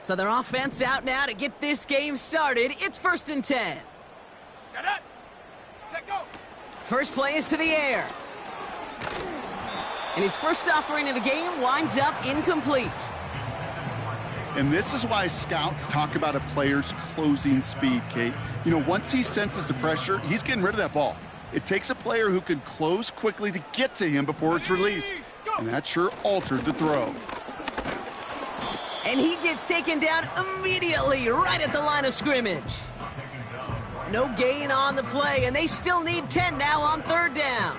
So their offense out now to get this game started. It's 1st and 10. Set up. Take go. First play is to the air. And his first offering of the game winds up incomplete. And this is why scouts talk about a player's closing speed, Kate. You know, once he senses the pressure, he's getting rid of that ball. It takes a player who can close quickly to get to him before it's released. And that sure altered the throw. And he gets taken down immediately right at the line of scrimmage. No gain on the play, and they still need 10 now on 3rd down.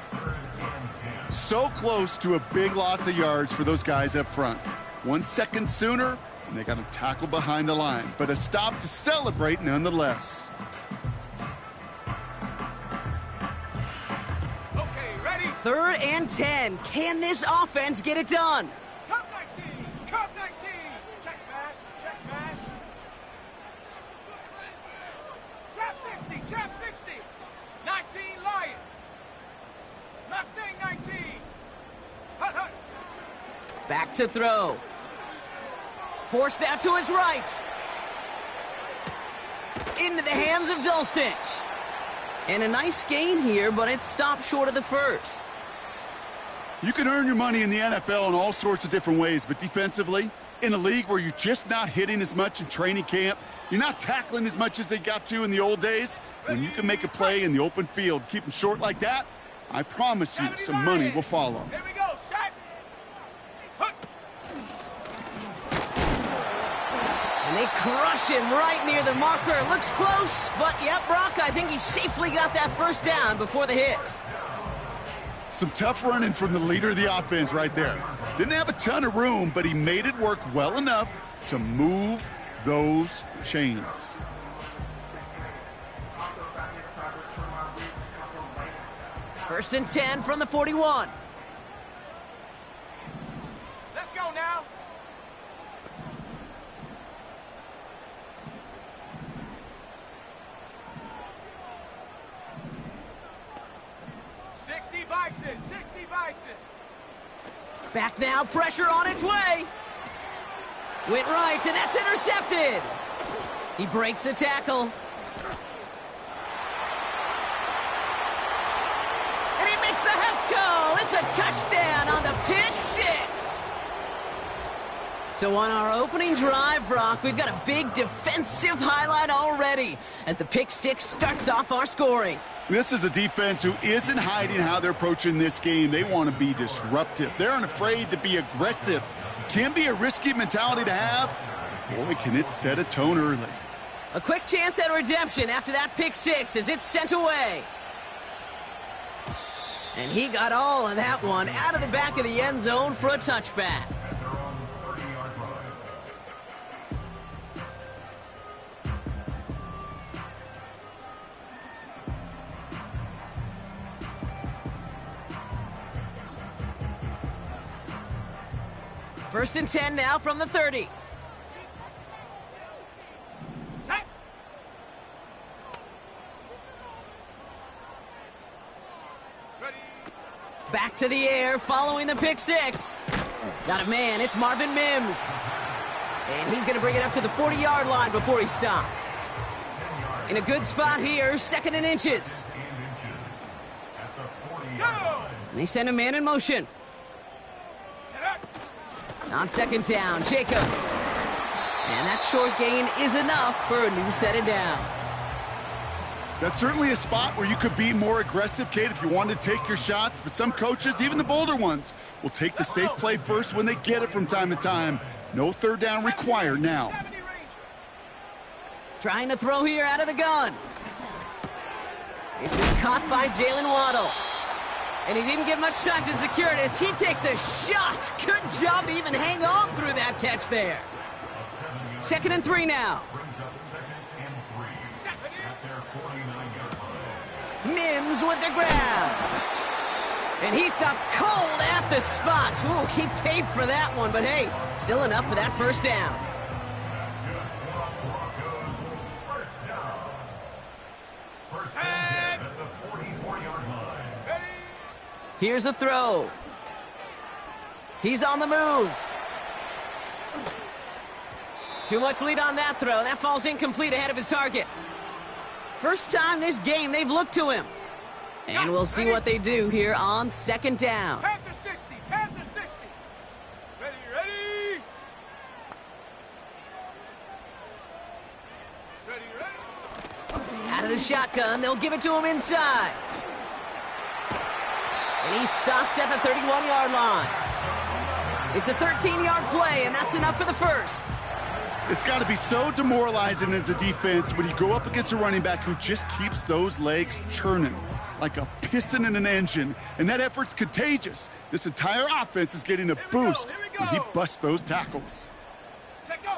So close to a big loss of yards for those guys up front. 1 second sooner, and they got a tackle behind the line. But a stop to celebrate nonetheless. Okay, ready? 3rd and 10. Can this offense get it done? Cup 19. Cup 19. Check smash. Check smash. Trap 60. Trap 60. 19 Lion. Mustang 19. Hut, hut. Back to throw. Forced out to his right. Into the hands of Dulcich. And a nice gain here, but it stopped short of the first. You can earn your money in the NFL in all sorts of different ways, but defensively, in a league where you're just not hitting as much in training camp, you're not tackling as much as they got to in the old days, when you can make a play in the open field, keep them short like that, I promise you some money will follow. Here we go. Set. Hut. And they crush him right near the marker. Looks close, but yep, Brock, I think he safely got that first down before the hit. Some tough running from the leader of the offense right there. Didn't have a ton of room, but he made it work well enough to move those chains. First and 10 from the 41. Let's go now. Bison, 60 Bison. Back now, pressure on its way. Went right, and that's intercepted. He breaks the tackle. And he makes the Hefs go. It's a touchdown on the pick six. So on our opening drive, Brock, we've got a big defensive highlight already as the pick six starts off our scoring. This is a defense who isn't hiding how they're approaching this game. They want to be disruptive. They're unafraid to be aggressive. Can be a risky mentality to have. Boy, can it set a tone early. A quick chance at redemption after that pick six as it's sent away. And he got all of that one out of the back of the end zone for a touchback. First and 10 now from the 30. Set. Ready. Back to the air following the pick six. Got a man, it's Marvin Mims. And he's going to bring it up to the 40-yard line before he stopped. In a good spot here, second and inches. Go. And they send a man in motion. On second down, Jacobs. And that short gain is enough for a new set of downs. That's certainly a spot where you could be more aggressive, Kate, if you wanted to take your shots. But some coaches, even the bolder ones, will take the safe play first when they get it from time to time. No third down required now. Trying to throw here out of the gun. This is caught by Jalen Waddle. And he didn't get much time to secure it as he takes a shot. Good job to even hang on through that catch there. Second and 3 now. Mims with the grab. And he stopped cold at the spot. Ooh, he paid for that one, but hey, still enough for that first down. Here's a throw. He's on the move. Too much lead on that throw. That falls incomplete ahead of his target. First time this game they've looked to him. And we'll see what they do here on second down. Panther 60, Panther 60. Ready, ready. Ready, ready. Out of the shotgun, they'll give it to him inside. And he's stopped at the 31-yard line. It's a 13-yard play, and that's enough for the first. It's got to be so demoralizing as a defense when you go up against a running back who just keeps those legs churning like a piston in an engine, and that effort's contagious. This entire offense is getting a boost when he busts those tackles. Check go.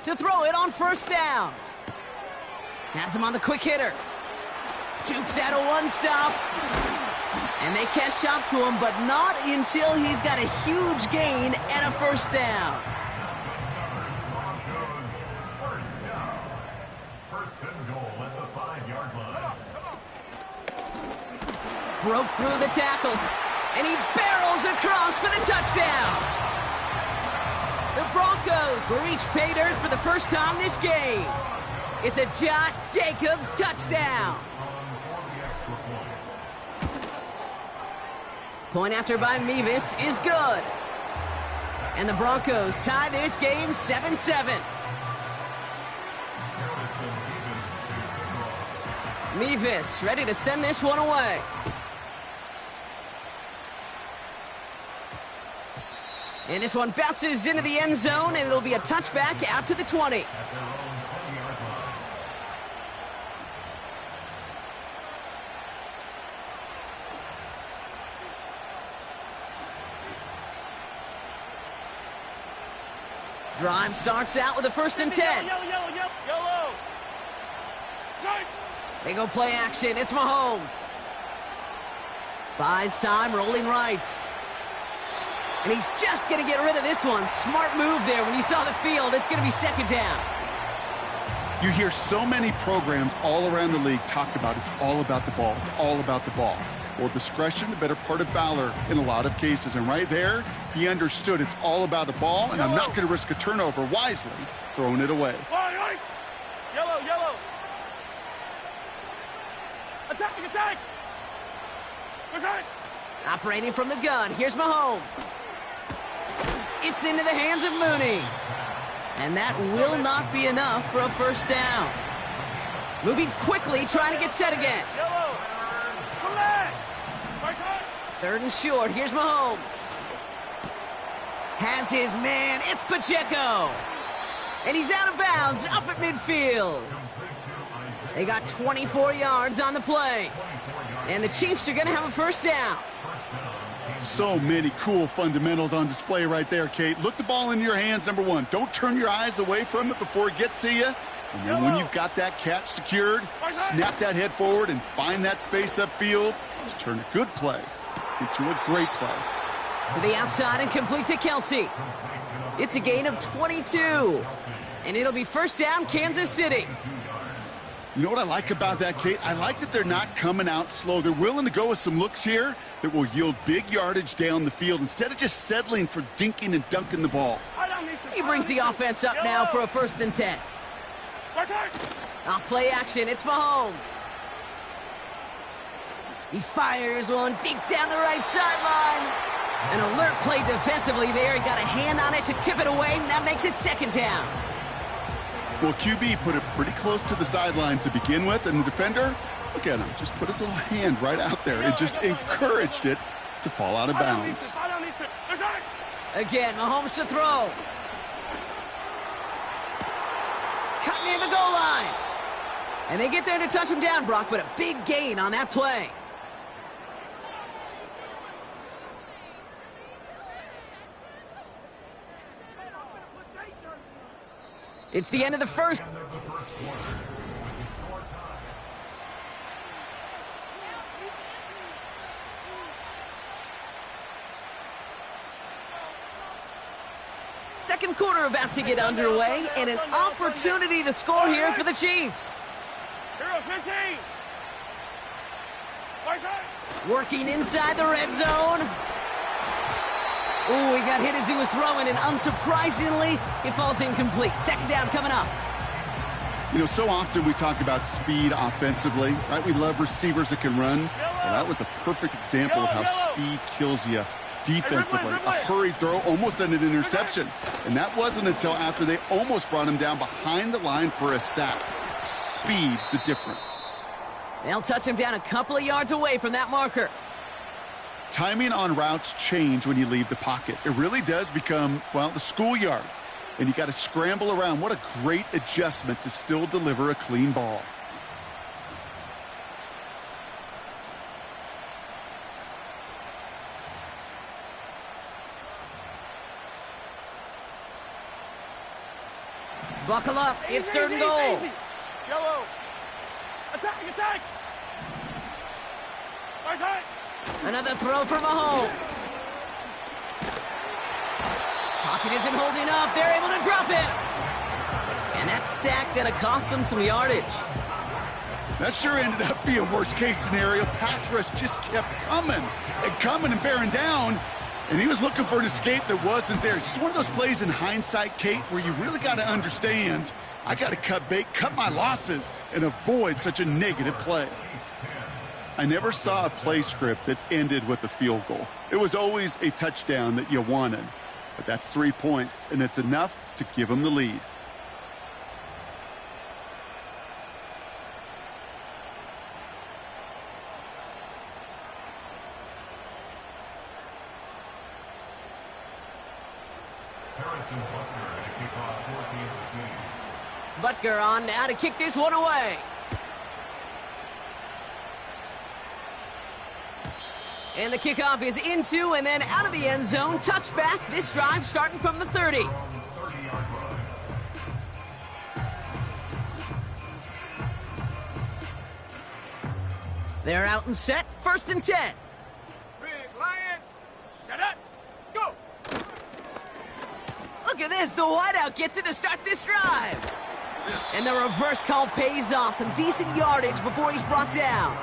To throw it on first down. Has him on the quick hitter. Jukes out a one-stop. And they catch up to him, but not until he's got a huge gain and a first down. Broke through the tackle, and he barrels across for the touchdown. The Broncos reach pay dirt for the first time this game. It's a Josh Jacobs touchdown. Point after by Mevis is good. And the Broncos tie this game 7-7. Mevis ready to send this one away. And this one bounces into the end zone, and it'll be a touchback out to the 20. Drive starts out with a 1st and 10. Yellow. Strike. They go play action. It's Mahomes. Buys time, rolling right. And he's just going to get rid of this one. Smart move there. When you saw the field, it's going to be second down. You hear so many programs all around the league talk about it's all about the ball. It's all about the ball. Well, discretion, the better part of valor in a lot of cases. And right there, he understood it's all about the ball, and I'm not going to risk a turnover wisely, throwing it away. Yellow. Attack. Attack. Operating from the gun, here's Mahomes. It's into the hands of Mooney. And that will not be enough for a first down. Moving quickly, trying to get set again. Yellow. Come back. Right side. 3rd and short, here's Mahomes. Has his man, it's Pacheco. And he's out of bounds, up at midfield. They got 24 yards on the play. And the Chiefs are going to have a first down. So many cool fundamentals on display right there, Kate. Look the ball in your hands, number one. Don't turn your eyes away from it before it gets to you. And then when you've got that catch secured, snap that head forward and find that space upfield to turn a good play into a great play. To the outside and complete to Kelsey. It's a gain of 22. And it'll be first down, Kansas City. You know what I like about that, Kate? I like that they're not coming out slow. They're willing to go with some looks here that will yield big yardage down the field instead of just settling for dinking and dunking the ball. He brings the offense up now for a 1st and 10. Off play action, it's Mahomes. He fires one deep down the right sideline. An alert play defensively there. He got a hand on it to tip it away, and that makes it second down. Well, QB put it pretty close to the sideline to begin with, and the defender, look at him, just put his little hand right out there and just encouraged it to fall out of bounds. Again, Mahomes to throw. Cut near the goal line. And they get there to touch him down, Brock, but a big gain on that play. It's the end of the first. Second quarter about to get underway, and an opportunity to score here for the Chiefs. Hero 15. Right side. Working inside the red zone. Ooh, he got hit as he was throwing, and unsurprisingly, it falls incomplete. Second down coming up. You know, so often we talk about speed offensively, right? We love receivers that can run. Well, that was a perfect example of how speed kills you defensively. A hurried throw almost ended an interception. And that wasn't until after they almost brought him down behind the line for a sack. Speed's the difference. They'll touch him down a couple of yards away from that marker. Timing on routes change when you leave the pocket. It really does become, well, the schoolyard. And you got to scramble around. What a great adjustment to still deliver a clean ball. Buckle up. It's third and goal. Yellow. Attack. Another throw for Mahomes. Pocket isn't holding up. They're able to drop him. And that sack going to cost them some yardage. That sure ended up being worst-case scenario. Pass rush just kept coming and bearing down. And he was looking for an escape that wasn't there. It's just one of those plays in hindsight, Kate, where you really got to understand, I got to cut bait, cut my losses, and avoid such a negative play. I never saw a play script that ended with a field goal. It was always a touchdown that you wanted. But that's 3 points, and it's enough to give them the lead. Butker on now to kick this one away. And the kickoff is into and then out of the end zone. Touchback. This drive starting from the 30. They're out and set. First and 10. Big Lion. Set up. Go. Look at this. The wideout gets it to start this drive. And the reverse call pays off. Some decent yardage before he's brought down.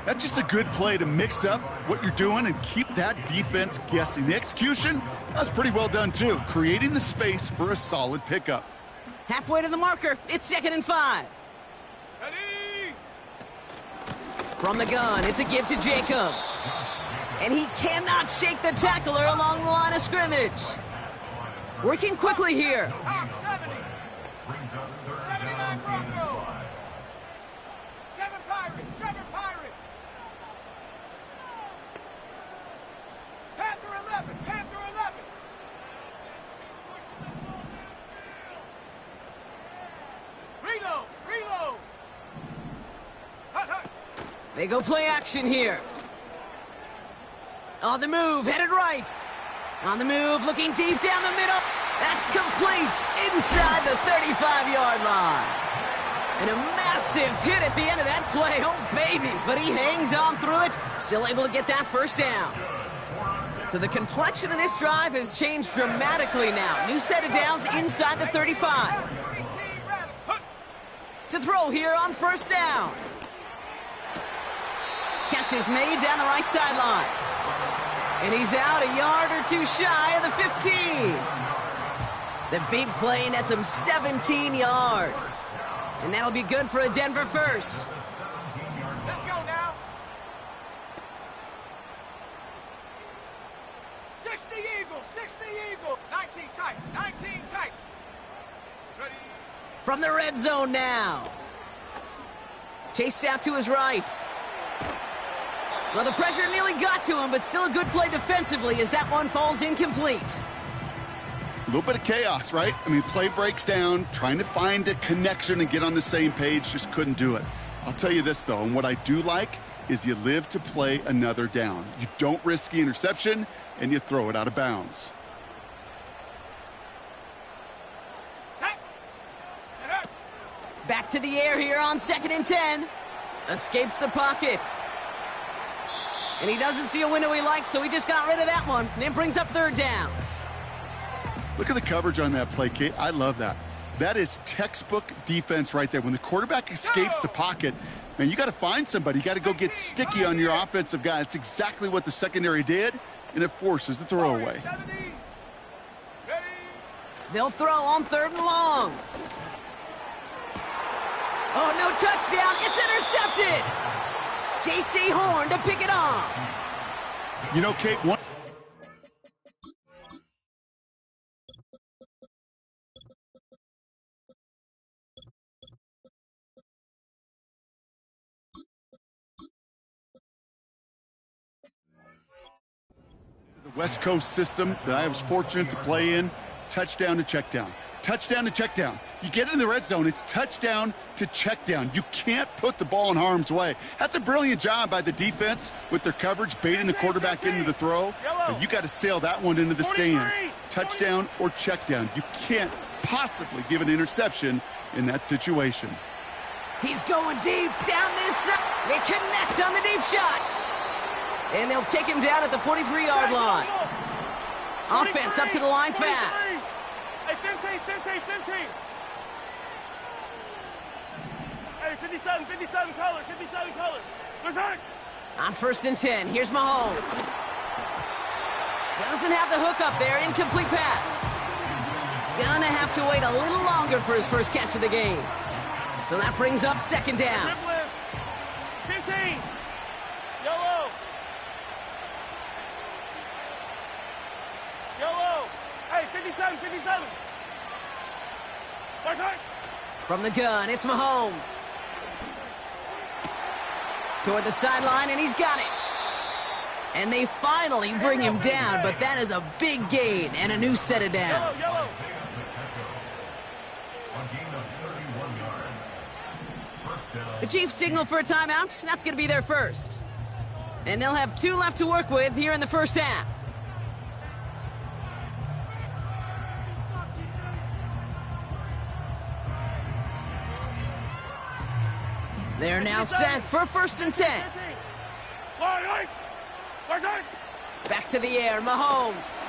That's just a good play to mix up what you're doing and keep that defense guessing. The execution, that's pretty well done too. Creating the space for a solid pickup. Halfway to the marker. It's 2nd and 5. Ready. From the gun, it's a give to Jacobs. And he cannot shake the tackler along the line of scrimmage. Working quickly here. Hawk 70. 79 Broncos. 7 Pirates. 7 Pirates. Panther 11. Panther 11. Reload. Reload. Hut, hut. They go play action here. On the move, headed right. On the move, looking deep down the middle. That's complete inside the 35-yard line. And a massive hit at the end of that play. Oh, baby. But he hangs on through it. Still able to get that first down. So the complexion of this drive has changed dramatically now. New set of downs inside the 35. To throw here on first down. Catch is made down the right sideline. And he's out a yard or two shy of the 15. The big play nets him 17 yards. And that'll be good for a Denver first. Let's go now. 60 Eagles, 60 Eagles. 19 tight, 19 tight. Ready. From the red zone now. Chased out to his right. Well, the pressure nearly got to him, but still a good play defensively as that one falls incomplete. A little bit of chaos, right? I mean, play breaks down, trying to find a connection and get on the same page, just couldn't do it. I'll tell you this, though, and what I do like is you live to play another down. You don't risk the interception, and you throw it out of bounds. Set. Set up. Back to the air here on 2nd and 10. Escapes the pocket. And he doesn't see a window he likes, so he just got rid of that one. And then brings up 3rd down. Look at the coverage on that play, Kate. I love that. That is textbook defense right there. When the quarterback escapes the pocket, man, you got to find somebody. You got to go get sticky on your offensive guy. That's exactly what the secondary did, and it forces the throwaway. 70. Ready. They'll throw on 3rd and long. Oh, no touchdown. It's intercepted. J.C. Horn to pick it off. You know, Kate, one... the West Coast system that I was fortunate to play in, touchdown to check down. Touchdown to check down. You get in the red zone, it's touchdown to check down. You can't put the ball in harm's way. That's a brilliant job by the defense with their coverage, baiting the quarterback into the throw. But you got to sail that one into the stands. Touchdown or check down. You can't possibly give an interception in that situation. He's going deep down this side. They connect on the deep shot. And they'll take him down at the 43-yard line. Offense up to the line fast. Hey, 15. Hey, 57 color. Where's Hart? On 1st and 10, here's Mahomes. Doesn't have the hook up there, incomplete pass. Gonna have to wait a little longer for his first catch of the game. So that brings up 2nd down. 15. Yellow. Hey, 57. Where's Hart? From the gun, it's Mahomes. Toward the sideline, and he's got it. And they finally bring him down, but that is a big gain and a new set of downs. Yellow. The Chiefs signal for a timeout. That's going to be their first. And they'll have 2 left to work with here in the first half. They're now set for 1st and 10. Back to the air, Mahomes.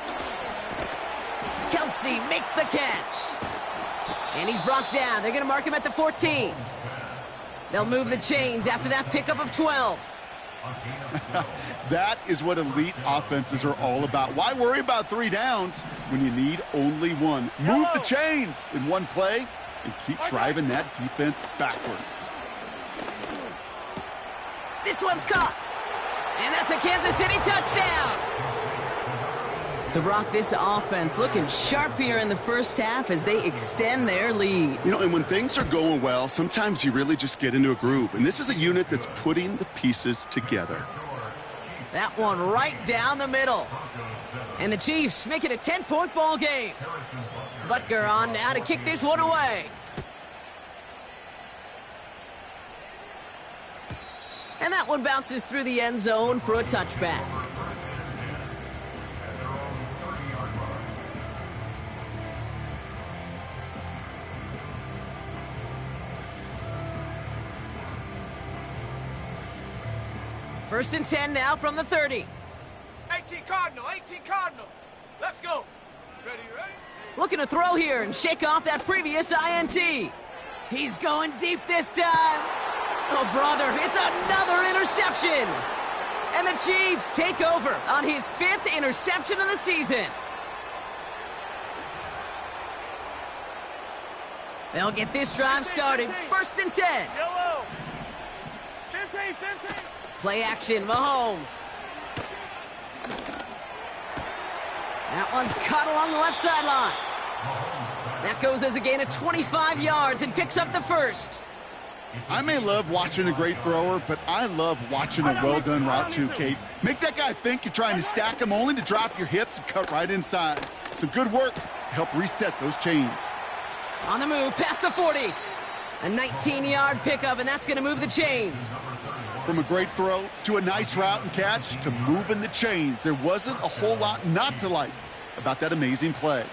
Kelsey makes the catch. And he's brought down. They're going to mark him at the 14. They'll move the chains after that pickup of 12. That is what elite offenses are all about. Why worry about 3 downs when you need only 1? Move the chains in one play and keep driving that defense backwards. This one's caught. And that's a Kansas City touchdown. So, Brock, this offense looking sharp here in the first half as they extend their lead. You know, and when things are going well, sometimes you really just get into a groove. And this is a unit that's putting the pieces together. That one right down the middle. And the Chiefs make it a 10-point ball game. Butker on now to kick this one away. And that one bounces through the end zone for a touchback. First and 10 now from the 30. 18 Cardinal. Let's go. Ready? Looking to throw here and shake off that previous INT. He's going deep this time. Oh, brother, it's another interception. And the Chiefs take over on his 5th interception of the season. They'll get this drive started. First and 10. Yellow. 15. Play action, Mahomes. That one's caught along the left sideline. That goes as a gain of 25 yards and picks up the first. I may love watching a great thrower, but I love watching a well-done route too, Kate. Make that guy think you're trying to stack him only to drop your hips and cut right inside. Some good work to help reset those chains. On the move, past the 40. A 19-yard pickup, and that's going to move the chains. From a great throw to a nice route and catch to moving the chains, there wasn't a whole lot not to like about that amazing play.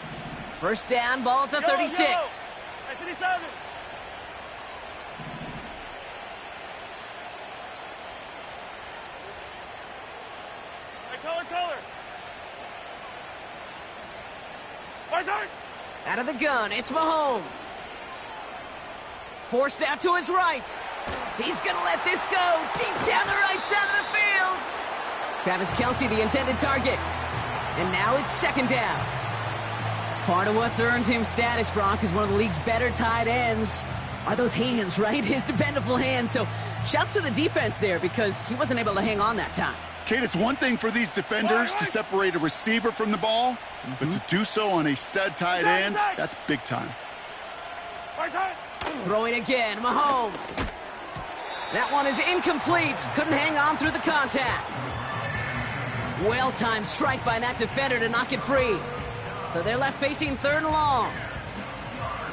First down, ball at the 36. Hey, 57. Color. Where's Hart? Out of the gun, it's Mahomes. Forced out to his right. He's going to let this go deep down the right side of the field. Travis Kelce, the intended target. And now it's second down. Part of what's earned him status, Brock, is one of the league's better tight ends are those hands, right? His dependable hands. So shouts to the defense there because he wasn't able to hang on that time. Kate, it's one thing for these defenders to separate a receiver from the ball, but to do so on a stud tight end, that's big time. Throwing again, Mahomes. That one is incomplete. Couldn't hang on through the contact. Well-timed strike by that defender to knock it free. So they're left facing third and long.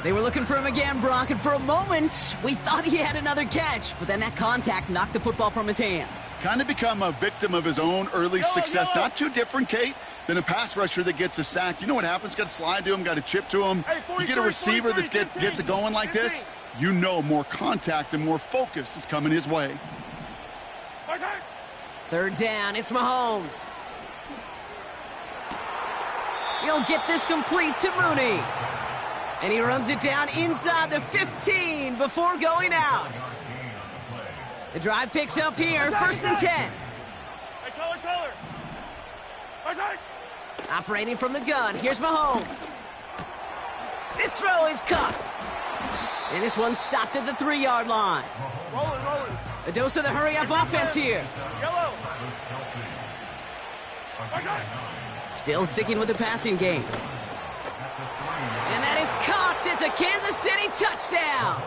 They were looking for him again, Brock, and for a moment, we thought he had another catch, but then that contact knocked the football from his hands. Kind of become a victim of his own early success. Not too different, Kate, than a pass rusher that gets a sack. You know what happens? Got to slide to him, got to chip to him. You get a receiver that gets it going like this, you know more contact and more focus is coming his way. Third down, it's Mahomes. He'll get this complete to Mooney. And he runs it down inside the 15 before going out. The drive picks up here, first and 10. Operating from the gun, here's Mahomes. This throw is caught. And this one stopped at the 3-yard line. Rolling. A dose of the hurry-up offense here. Yellow. Still sticking with the passing game. And that is caught. It's a Kansas City touchdown.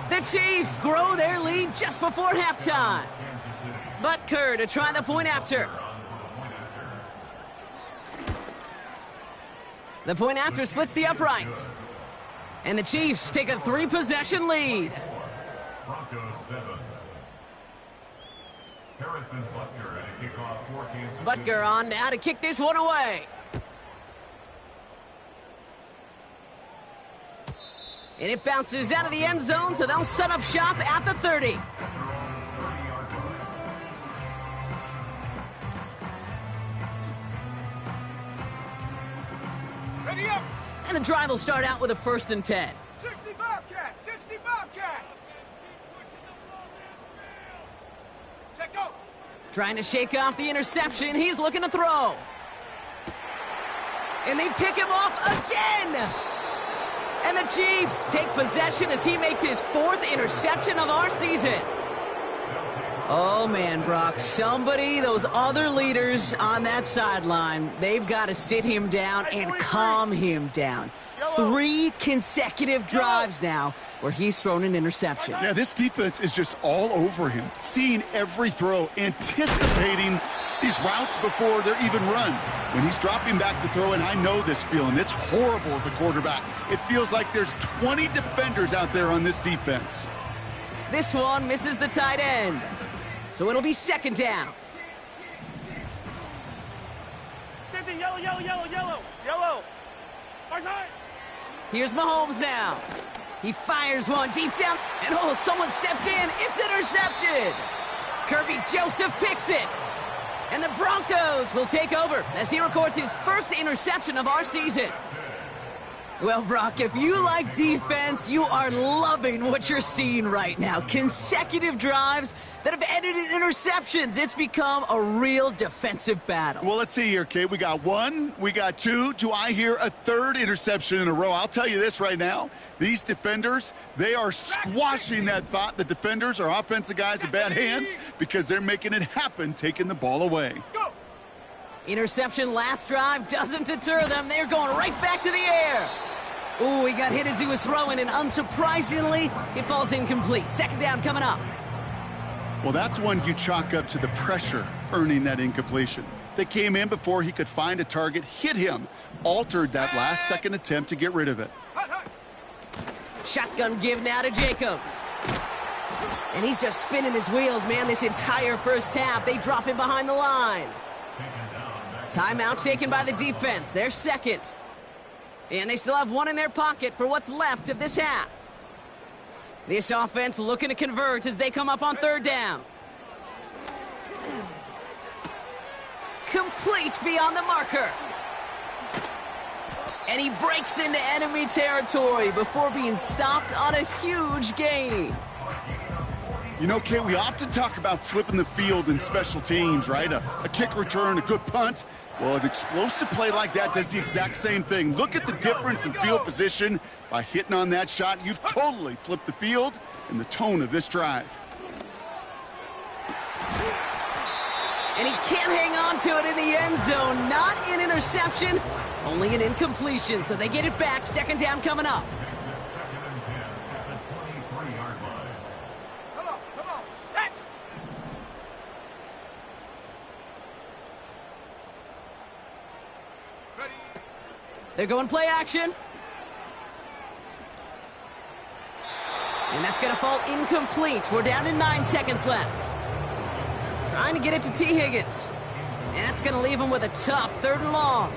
The Chiefs grow their lead just before halftime. Butker to try the point after. The point after splits the uprights. And the Chiefs take a 3-possession lead. Broncos 7. Harrison Butker at a kickoff for Kansas City. Butker on now to kick this one away. And it bounces out of the end zone, so they'll set up shop at the 30. Ready up. And the drive will start out with a first and 10. 60 Bobcat. 60 Bobcat. Check go. Trying to shake off the interception. He's looking to throw. And they pick him off again. And the Chiefs take possession as he makes his 4th interception of our season. Oh, man, Brock, those other leaders on that sideline, they've got to sit him down and calm him down. 3 consecutive drives now where he's thrown an interception. Yeah, this defense is just all over him, seeing every throw, anticipating these routes before they're even run. When he's dropping back to throw, and I know this feeling, it's horrible as a quarterback. It feels like there's 20 defenders out there on this defense. This one misses the tight end. So it'll be second down. 50, yellow. Outside. Here's Mahomes now. He fires one deep down, and oh, someone stepped in. It's intercepted. Kirby Joseph picks it. And the Broncos will take over as he records his first interception of our season. Well, Brock, if you like defense, you are loving what you're seeing right now. Consecutive drives that have ended in interceptions. It's become a real defensive battle. Well, let's see here, Kate. We got 1, we got 2. Do I hear a 3rd interception in a row? I'll tell you this right now. These defenders, they are squashing that thought. The defenders are offensive guys with bad hands because they're making it happen, taking the ball away. Go. Interception last drive doesn't deter them. They're going right back to the air. Ooh, he got hit as he was throwing, and unsurprisingly, it falls incomplete. Second down coming up. Well, that's one you chalk up to the pressure earning that incompletion. They came in before he could find a target, hit him, altered that last-second attempt to get rid of it. Shotgun give now to Jacobs. And he's just spinning his wheels, man, this entire first half. They drop him behind the line. Timeout taken by the defense. They're second. And they still have one in their pocket for what's left of this half. This offense looking to convert as they come up on third down. Complete beyond the marker. And he breaks into enemy territory before being stopped on a huge gain. You know, Kate, we often talk about flipping the field in special teams, right? A kick return, a good punt. Well, an explosive play like that does the exact same thing. Look at the difference in field position. By hitting on that shot, you've totally flipped the field and the tone of this drive. And he can't hang on to it in the end zone. Not an interception, only an incompletion. So they get it back. Second down coming up. Come on, set. Ready. They're going play action. And that's going to fall incomplete. We're down to 9 seconds left. Trying to get it to T. Higgins. And that's going to leave him with a tough 3rd and long.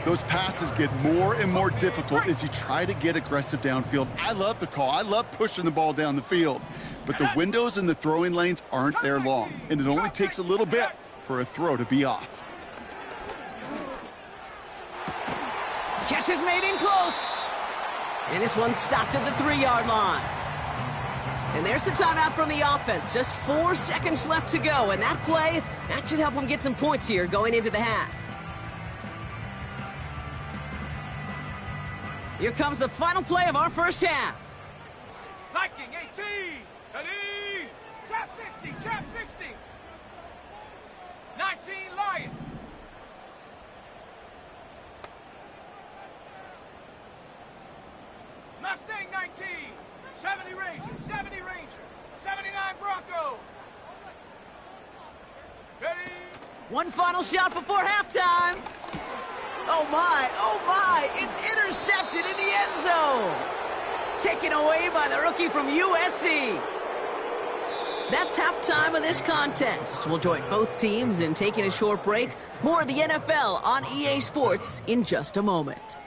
Those passes get more and more difficult as you try to get aggressive downfield. I love the call. I love pushing the ball down the field. But the windows in the throwing lanes aren't there long. And it only takes a little bit for a throw to be off. Catch is made in close. And this one's stopped at the 3-yard line. And there's the timeout from the offense. Just 4 seconds left to go. And that play, that should help them get some points here going into the half. Here comes the final play of our first half. Viking 18. Ready. Trap 60. Trap 60. 19 Lion. Mustang 19. 70 Ranger. 70 Ranger. 79 Bronco. Ready. One final shot before halftime. Oh my, it's intercepted in the end zone. Taken away by the rookie from USC. That's halftime of this contest. We'll join both teams in taking a short break. More of the NFL on EA Sports in just a moment.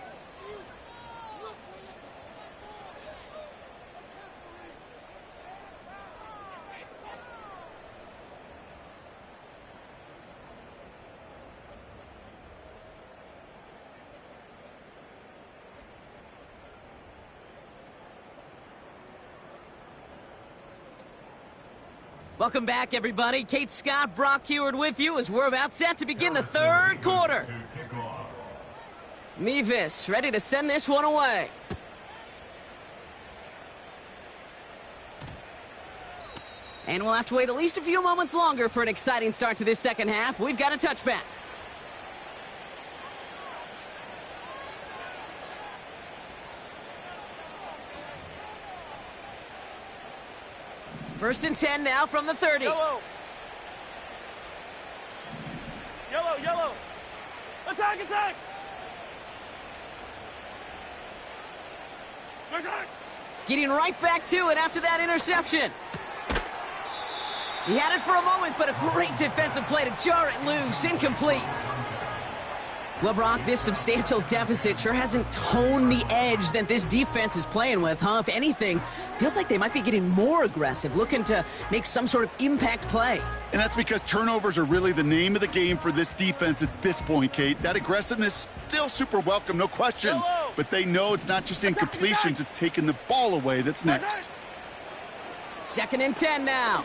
Welcome back, everybody. Kate Scott, Brock Heward with you as we're about set to begin the 3rd quarter. Mevis ready to send this one away. And we'll have to wait at least a few moments longer for an exciting start to this second half. We've got a touchback. First and 10 now from the 30. Yellow. Yellow, yellow. Attack, attack. Attack. Getting right back to it after that interception. He had it for a moment, but a great defensive play to jar it loose. Incomplete. Well, Brock, this substantial deficit sure hasn't toned the edge that this defense is playing with, huh? If anything, feels like they might be getting more aggressive, looking to make some sort of impact play. And that's because turnovers are really the name of the game for this defense at this point, Kate. That aggressiveness still super welcome, no question. But they know it's not just incompletions, it's taking the ball away that's next. 2nd and 10 now.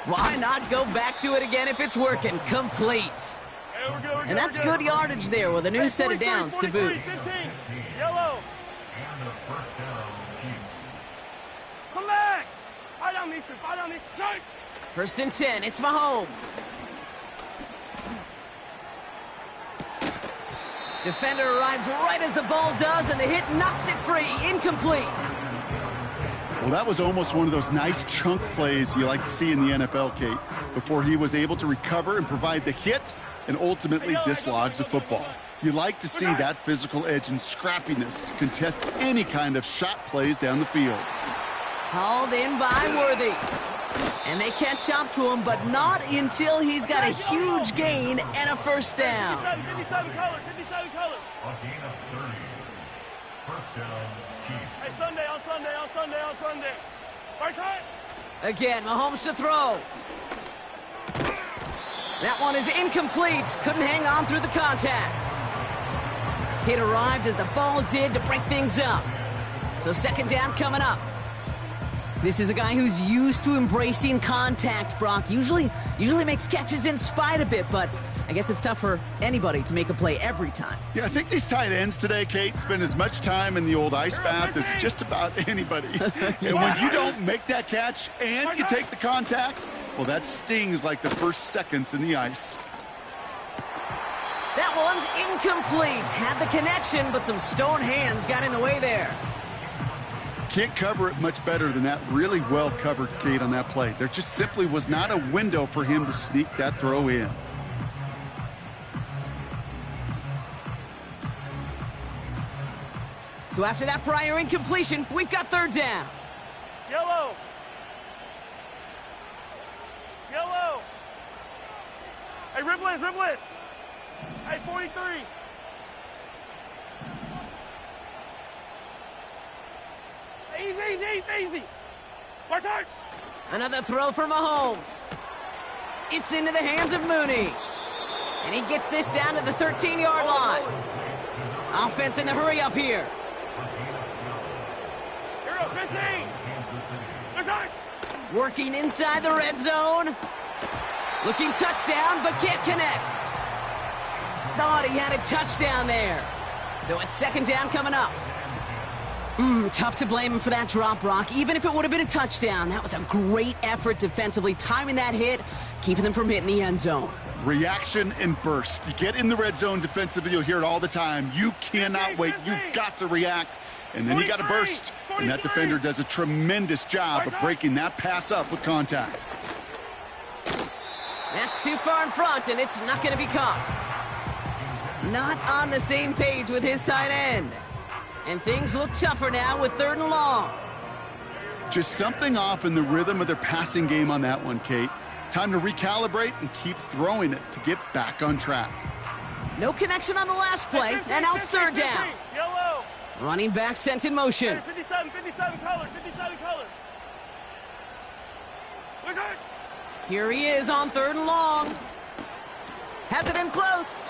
Why not go back to it again if it's working? Complete. And that's good yardage there with a new set of downs to boot. 15. Yellow. Come back. Fire down these two. Fire down these two. 1st and 10. It's Mahomes. Defender arrives right as the ball does, and the hit knocks it free. Incomplete. Well, that was almost one of those nice chunk plays you like to see in the NFL, Kate, before he was able to recover and provide the hit and ultimately dislodge the football. You like to see that physical edge and scrappiness to contest any kind of shot plays down the field. Hauled in by Worthy. And they catch up to him, but not until he's got a huge gain and a first down. 57 colors. 57 colors. A gain of 30. First down, Chiefs. Hey, Sunday, on Sunday, on Sunday, on Sunday. First shot. Again, Mahomes to throw. That one is incomplete. Couldn't hang on through the contact. Hit arrived as the ball did to break things up. So 2nd down coming up. This is a guy who's used to embracing contact, Brock. Usually makes catches in spite of it, but I guess it's tough for anybody to make a play every time. Yeah, I think these tight ends today, Kate, spend as much time in the old ice bath as just about anybody. And when you don't make that catch and you take the contact, well, that stings like the first seconds in the ice. That one's incomplete. Had the connection, but some stone hands got in the way there. Can't cover it much better than that. Really well covered, Kate, on that play. There just simply was not a window for him to sneak that throw in. So after that prior incompletion, we've got third down. Yellow. Yellow. Hey, dribble it, dribble it. Hey, 43. Easy. Watch out. Another throw for Mahomes. It's into the hands of Mooney. And he gets this down to the 13-yard line. Offense in the hurry up here. Here goes 15. Watch out. Working inside the red zone. Looking touchdown, but can't connect. Thought he had a touchdown there. So it's second down coming up. Tough to blame him for that drop, Brock. Even if it would have been a touchdown, that was a great effort defensively, timing that hit, keeping them from hitting the end zone. Reaction and burst. You get in the red zone defensively, you'll hear it all the time. You cannot wait. You've got to react. And then you got to burst. And that defender does a tremendous job of breaking that pass up with contact. That's too far in front, and it's not going to be caught. Not on the same page with his tight end. And things look tougher now with third and long. Just something off in the rhythm of their passing game on that one, Kate. Time to recalibrate and keep throwing it to get back on track. No connection on the last play, and now it's third down. Yellow. Running back sent in motion. 57 colors. Watch out. Here he is on third and long. Has it in close.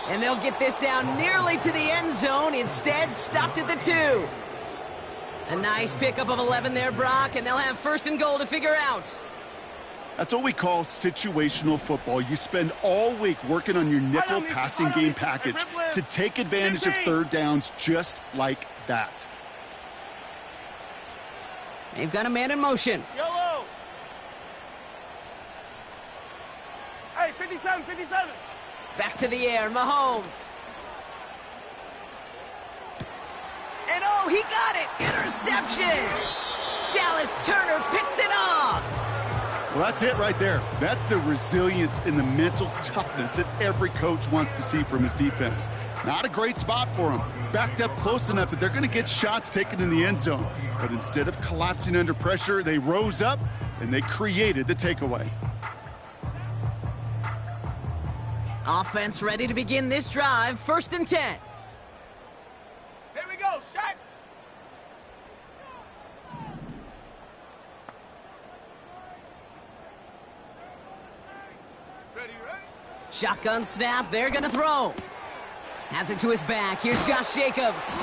And they'll get this down nearly to the end zone. Instead, stopped at the 2. A nice pickup of 11 there, Brock, and they'll have first and goal to figure out. That's what we call situational football. You spend all week working on your nickel passing game package to take advantage of third downs just like that. They've got a man in motion. Yellow. Hey, 57. Back to the air, Mahomes. And oh, he got it! Interception! Dallas Turner picks it off! Well, that's it right there. That's the resilience and the mental toughness that every coach wants to see from his defense. Not a great spot for him. Backed up close enough that they're going to get shots taken in the end zone. But instead of collapsing under pressure, they rose up and they created the takeaway. Offense ready to begin this drive. First and 10. Here we go. Shot. Ready. Shotgun snap. They're going to throw. Has it to his back. Here's Josh Jacobs.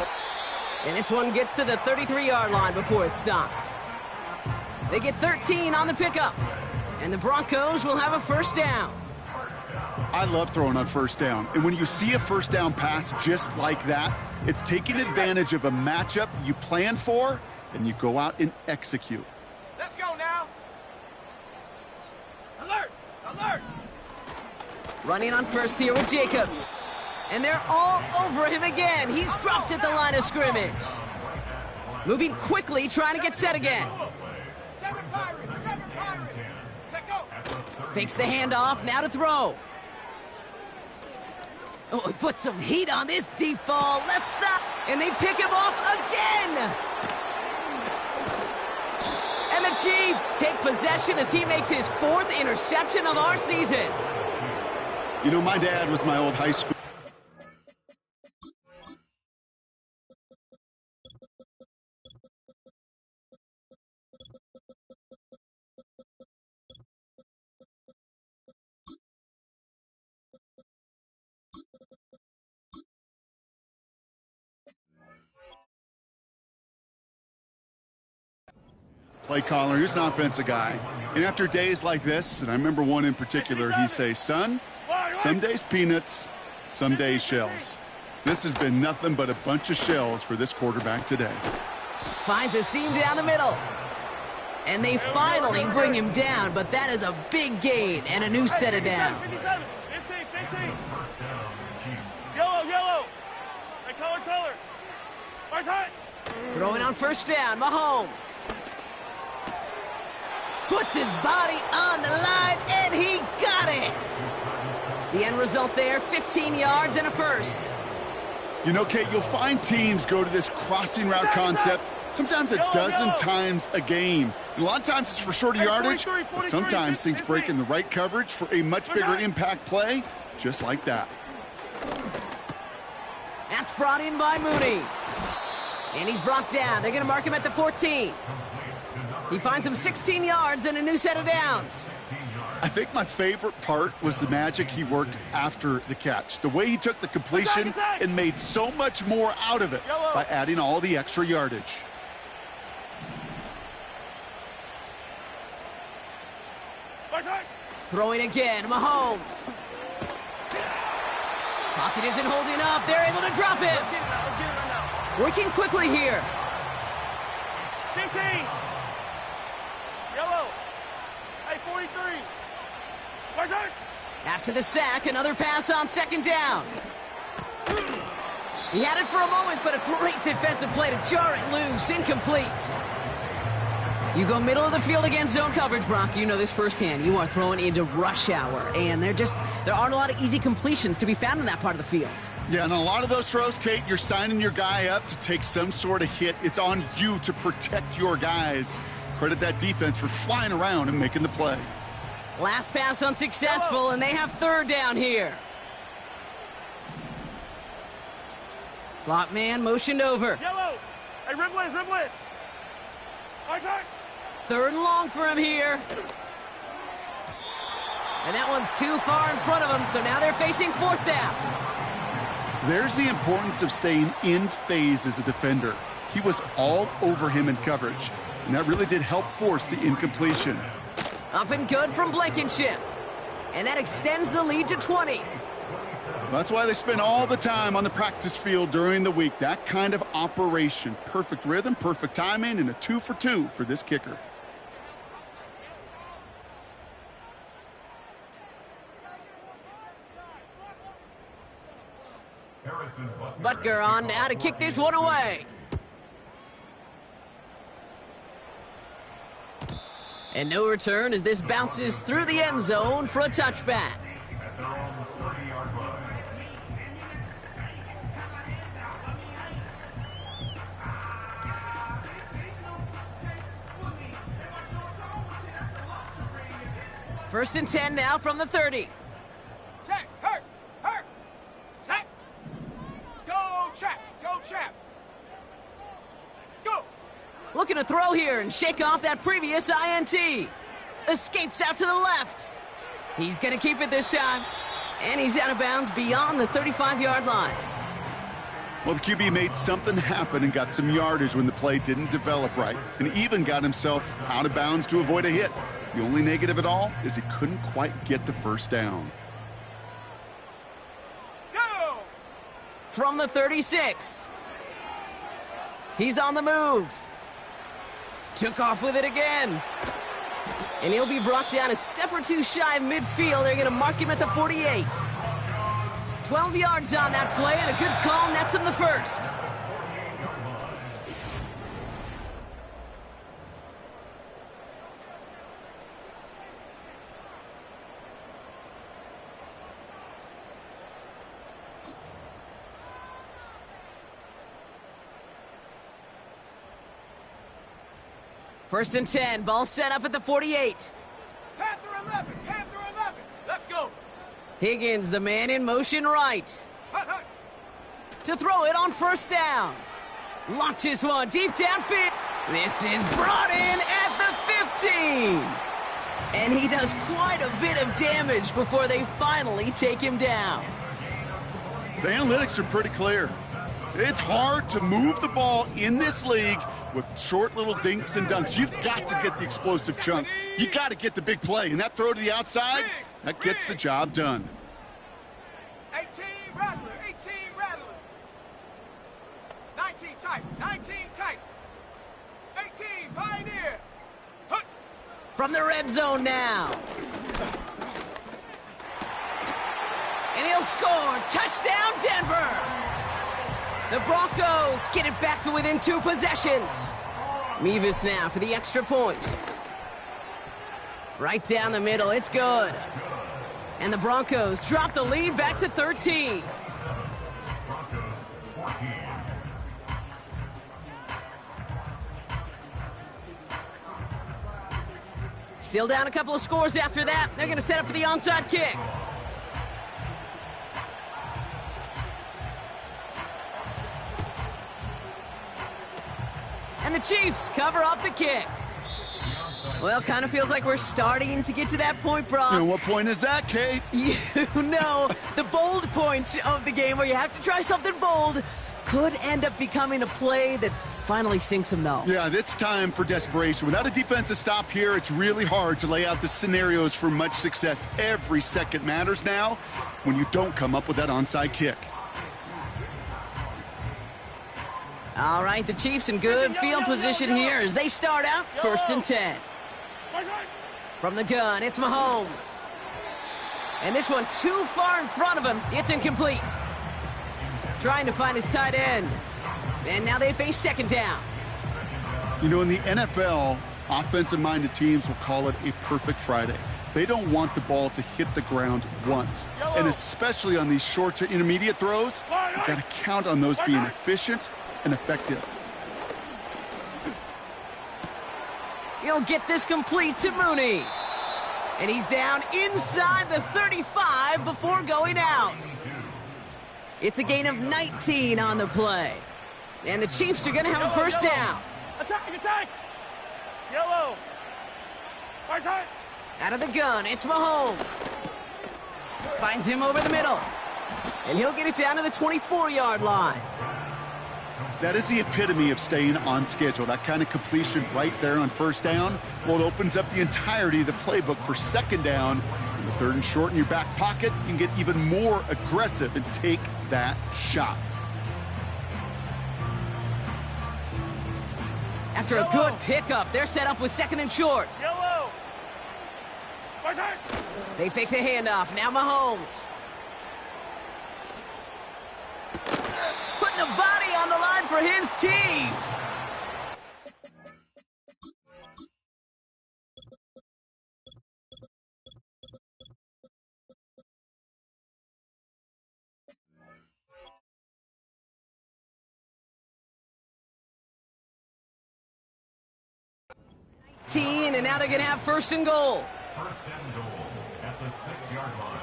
And this one gets to the 33-yard line before it's stopped. They get 13 on the pickup. And the Broncos will have a first down. I love throwing on first down. And when you see a first down pass just like that, it's taking advantage of a matchup you plan for, and you go out and execute. Let's go now. Alert. Running on first here with Jacobs. And they're all over him again. He's dropped at the line of scrimmage. Moving quickly, trying to get set again. 7 Pirates. Let go. Fakes the handoff, now to throw. Oh, he put some heat on this deep ball, left side, and they pick him off again. And the Chiefs take possession as he makes his 4th interception of our season. You know, my dad was my old high school. Play caller, he's an offensive guy. And after days like this, and I remember one in particular, he say, son, some days peanuts, some days shells. This has been nothing but a bunch of shells for this quarterback today. Finds a seam down the middle. And they finally bring him down, but that is a big gain and a new set of downs. 57, 15. Yellow. Hey, color. Right side. Throwing on first down, Mahomes. Puts his body on the line, and he got it. The end result there, 15 yards and a first. You know, Kate, you'll find teams go to this crossing route concept sometimes a dozen times a game. And a lot of times it's for shorter yardage, but sometimes things break in the right coverage for a much bigger impact play, just like that. That's brought in by Mooney. And he's brought down. They're going to mark him at the 14. He finds him 16 yards and a new set of downs. I think my favorite part was the magic he worked after the catch. The way he took the completion and made so much more out of it by adding all the extra yardage. Throwing again, Mahomes. Pocket isn't holding up. They're able to drop him. Working quickly here. 15. Yellow. Hey, 43. After the sack, another pass on second down. He had it for a moment, but a great defensive play to jar it loose. Incomplete. You go middle of the field against zone coverage, Brock. You know this firsthand. You are throwing into rush hour, and there aren't a lot of easy completions to be found in that part of the field. Yeah, and a lot of those throws, Kate, you're signing your guy up to take some sort of hit. It's on you to protect your guys. Credit that defense for flying around and making the play. Last pass unsuccessful, and they have third down here. Slot man motioned over. Yellow. Hey, Riblet. Right side. Third and long for him here. And that one's too far in front of him, so now they're facing fourth down. There's the importance of staying in phase as a defender. He was all over him in coverage, and that really did help force the incompletion. Up and good from Blankenship. And that extends the lead to 20. That's why they spend all the time on the practice field during the week. That kind of operation. Perfect rhythm, perfect timing, and a 2 for 2 for this kicker. Butker on now to kick this one away. And no return as this bounces through the end zone for a touchback. At their own 30-yard line. First and 10 now from the 30. Check. Hurt. Set. Go, Chap. Go. Looking to throw here and shake off that previous INT. Escapes out to the left. He's going to keep it this time. And he's out of bounds beyond the 35-yard line. Well, the QB made something happen and got some yardage when the play didn't develop right, and even got himself out of bounds to avoid a hit. The only negative at all is he couldn't quite get the first down. Go. From the 36. He's on the move. Took off with it again. And he'll be brought down a step or two shy of midfield. They're going to mark him at the 48. 12 yards on that play, and a good call nets him the first. First and 10, ball set up at the 48. Panther 11. Let's go. Higgins, the man in motion right. Hut. To throw it on first down. Launches one deep downfield. This is brought in at the 15. And he does quite a bit of damage before they finally take him down. The analytics are pretty clear. It's hard to move the ball in this league with short little dinks and dunks. You've got to get the explosive chunk. You got to get the big play, and that throw to the outside, that gets the job done. 18 Rattler, 18 Rattler. 19 tight, 19 tight. 18 Pioneer. Hut. From the red zone now. And he'll score. Touchdown, Denver. The Broncos get it back to within 2 possessions. Mevis now for the extra point. Right down the middle, it's good. And the Broncos drop the lead back to 13. Broncos 14. Still down a couple of scores after that. They're going to set up for the onside kick. And the Chiefs cover up the kick. Well, kind of feels like we're starting to get to that point, Brock. And what point is that, Kate? You know, the bold point of the game where you have to try something bold could end up becoming a play that finally sinks them, though. Yeah, it's time for desperation. Without a defensive stop here, it's really hard to lay out the scenarios for much success. Every second matters now when you don't come up with that onside kick. All right, the Chiefs in good field position here as they start out 1st and 10. From the gun, it's Mahomes. And this one too far in front of him. It's incomplete. Trying to find his tight end. And now they face 2nd down. You know, in the NFL, offensive-minded teams will call it a perfect Friday. They don't want the ball to hit the ground once. And especially on these short to intermediate throws, you've got to count on those being efficient and effective. He'll get this complete to Mooney. And he's down inside the 35 before going out. It's a gain of 19 on the play. And the Chiefs are going to have a 1st down. Attack, attack. Yellow. Right side. Out of the gun, it's Mahomes. Finds him over the middle. And he'll get it down to the 24-yard line. That is the epitome of staying on schedule. That kind of completion right there on 1st down. Well, it opens up the entirety of the playbook for 2nd down. In the 3rd and short in your back pocket, you can get even more aggressive and take that shot. After a good pickup, they're set up with 2nd and short. Yellow. Right side. They fake the handoff. Now Mahomes. Putting the body on the line for his team. And now they're going to have 1st and goal. 1st and goal at the 6-yard line.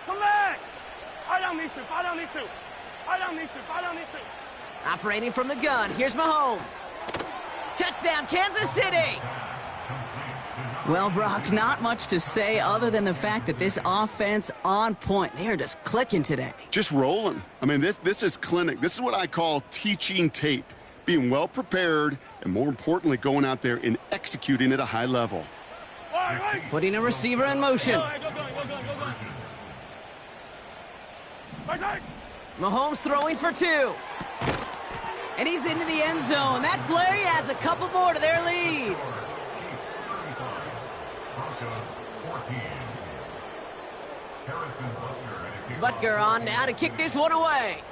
Come back. Fire down these two. Fire down these two. Fire down these two. Fire down these two. Operating from the gun, here's Mahomes. Touchdown, Kansas City. Well, Brock, not much to say other than the fact that this offense on point. They are just clicking today. Just rolling. I mean, this is clinic. This is what I call teaching tape. Being well prepared and, more importantly, going out there and executing at a high level. Putting a receiver in motion. Mahomes throwing for 2. And he's into the end zone. That play adds a couple more to their lead. Butker on now to kick this one away.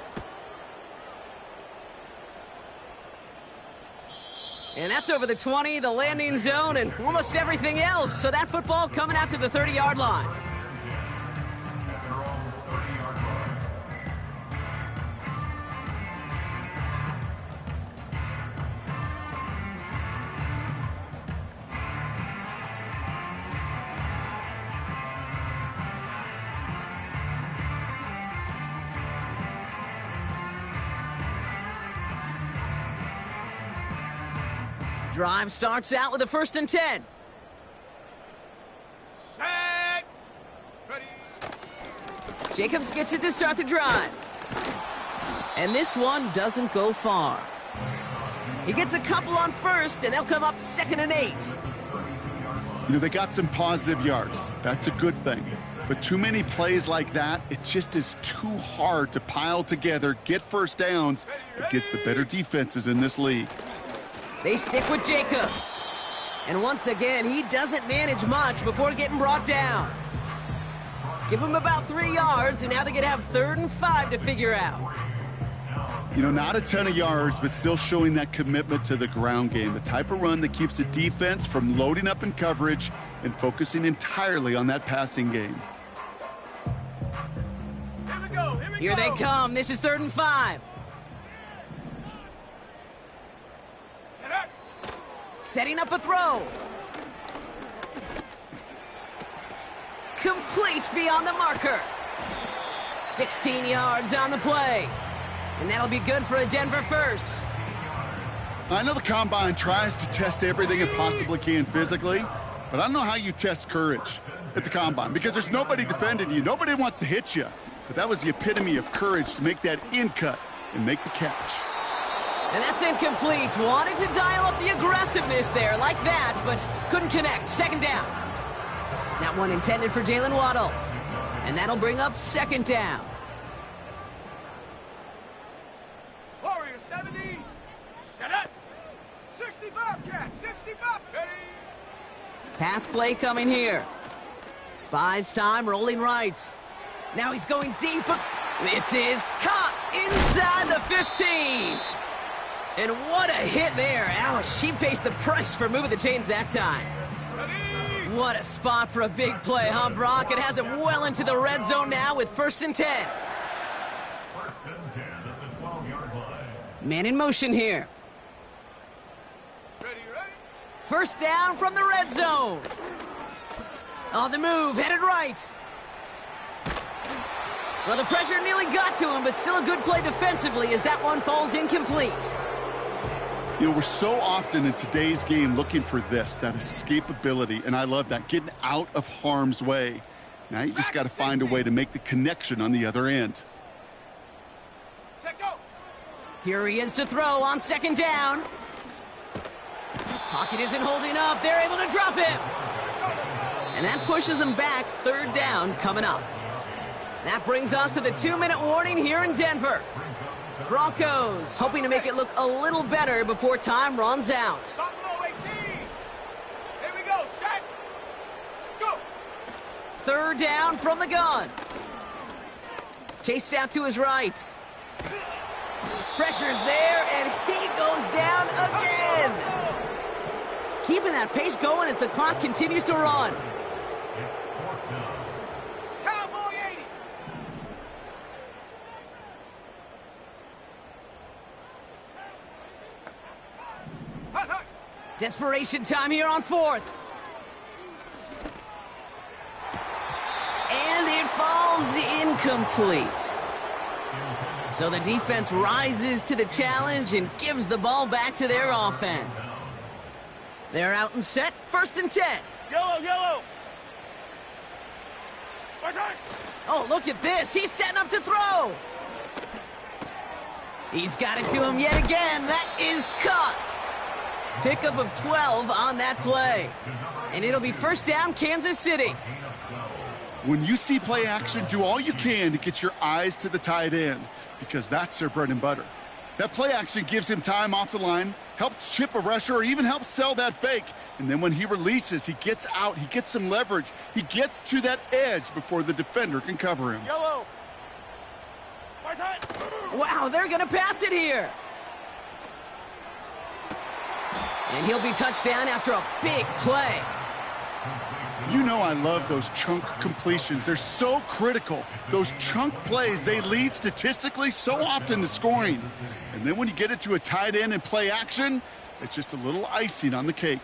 And that's over the 20, the landing zone, and almost everything else. So that football coming out to the 30-yard line. Drive starts out with a 1st and 10. Set. Ready. Jacobs gets it to start the drive. And this one doesn't go far. He gets a couple on 1st, and they'll come up 2nd and 8. You know, they got some positive yards. That's a good thing. But too many plays like that, it just is too hard to pile together, get 1st downs against the better defenses in this league. They stick with Jacobs. And once again, he doesn't manage much before getting brought down. Give him about 3 yards, and now they're going to have 3rd and 5 to figure out. You know, not a ton of yards, but still showing that commitment to the ground game. The type of run that keeps the defense from loading up in coverage and focusing entirely on that passing game. Here we go. Here they come. This is 3rd and 5. Get up. Setting up a throw. Complete beyond the marker. 16 yards on the play. And that'll be good for a Denver 1st. I know the Combine tries to test everything it possibly can physically, but I don't know how you test courage at the Combine because there's nobody defending you. Nobody wants to hit you. But that was the epitome of courage to make that in cut and make the catch. And that's incomplete. Wanted to dial up the aggressiveness there like that, but couldn't connect. 2nd down. That one intended for Jalen Waddle. And that'll bring up 2nd down. Warrior 70. Set up. 60 Bobcat. 60 Bob. Ready. Pass play coming here. Buys time, rolling right. Now he's going deep. This is caught inside the 15. And what a hit there. Ouch, she pays the price for moving the chains that time. Ready. What a spot for a big play, huh, Brock? It has him well into the red zone now with 1st and 10. 1st and 10 at the 12-yard line. Man in motion here. Ready, ready. 1st down from the red zone. On the move, headed right. Well, the pressure nearly got to him, but still a good play defensively as that one falls incomplete. You know, we're so often in today's game looking for this, that escapability, and I love that, getting out of harm's way. Now you just got to find a way to make the connection on the other end. Set go. Here he is to throw on 2nd down. Pocket isn't holding up. They're able to drop him. And that pushes them back. 3rd down coming up. That brings us to the 2-minute warning here in Denver. Broncos hoping to make it look a little better before time runs out. Buffalo 18. Here we go. Set. Go. 3rd down from the gun. Chased out to his right. Pressure's there, and he goes down again. Keeping that pace going as the clock continues to run. It's 4th down. Cowboy 80. Hut, hut. Desperation time here on 4th. And it falls incomplete. So the defense rises to the challenge and gives the ball back to their offense. They're out and set, 1st and 10. Yellow, yellow. Right. Oh, look at this. He's setting up to throw. He's got it to him yet again. That is caught. Pickup of 12 on that play. And it'll be 1st down, Kansas City. When you see play action, do all you can to get your eyes to the tight end because that's their bread and butter. That play action gives him time off the line, helps chip a rusher, or even helps sell that fake. And then when he releases, he gets out, he gets some leverage. He gets to that edge before the defender can cover him. Yellow. Right side. Wow, they're going to pass it here. And he'll be touched down after a big play. You know I love those chunk completions. They're so critical. Those chunk plays, they lead statistically so often to scoring. And then when you get it to a tight end and play action, it's just a little icing on the cake.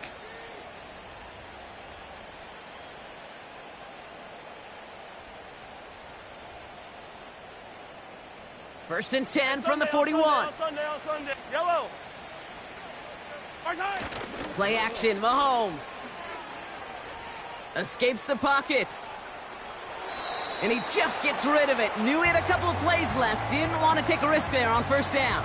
First and 10 from the 41. Sunday. Yellow. Play action, Mahomes. Escapes the pocket. And he just gets rid of it. Knew he had a couple of plays left. Didn't want to take a risk there on first down.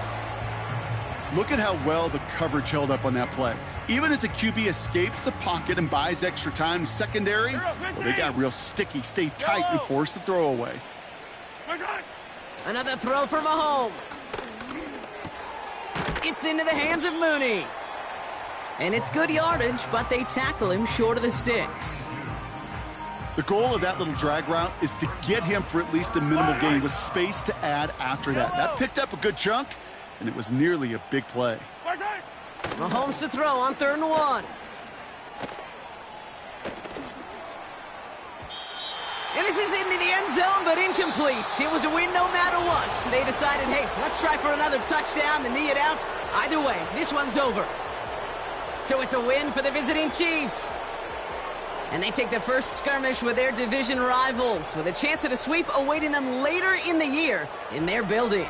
Look at how well the coverage held up on that play. Even as the QB escapes the pocket and buys extra time secondary, well, they got real sticky, stayed tight, and forced the throw away. Another throw for Mahomes. It's into the hands of Mooney. And it's good yardage, but they tackle him short of the sticks. The goal of that little drag route is to get him for at least a minimal gain with space to add after that. That picked up a good chunk, and it was nearly a big play. Mahomes to throw on 3rd and 1. And this is into the end zone, but incomplete. It was a win no matter what. So they decided, hey, let's try for another touchdown to knee it out. Either way, this one's over. So it's a win for the visiting Chiefs. And they take the first skirmish with their division rivals, with a chance at a sweep awaiting them later in the year in their building.